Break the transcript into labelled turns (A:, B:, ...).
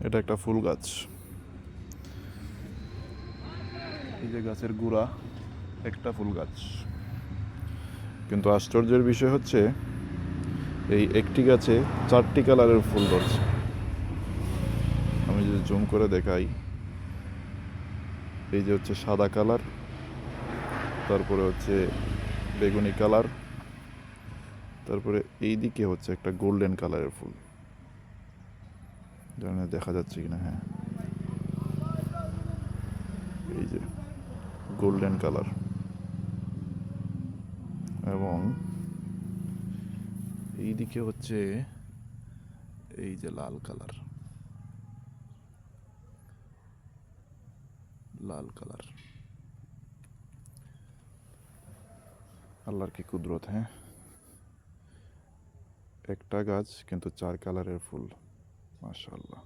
A: এটা একটা ফুল গাছ। এই যে গাছের গোড়া একটা ফুল গাছ, কিন্তু আশ্চর্যের বিষয় হচ্ছে এই একটি গাছে 4টি কালারের ফুল ধরছে। আমি যদি জুম করে দেখাই, এই যে হচ্ছে সাদা কালার, তারপরে হচ্ছে বেগুনি কালার, তারপরে এই দিকে হচ্ছে একটা গোল্ডেন কালারের ফুল। জানি দেখা যাচ্ছে কিনা, হ্যাঁ, এই যে গোল্ডেন কালার, এবং এই দিকে হচ্ছে এই যে লাল কালার, লাল কালার। আল্লাহর কি কুদরত, হ্যাঁ, একটা গাছ কিন্তু 4 কালারের ফুল, মাশাআল্লাহ।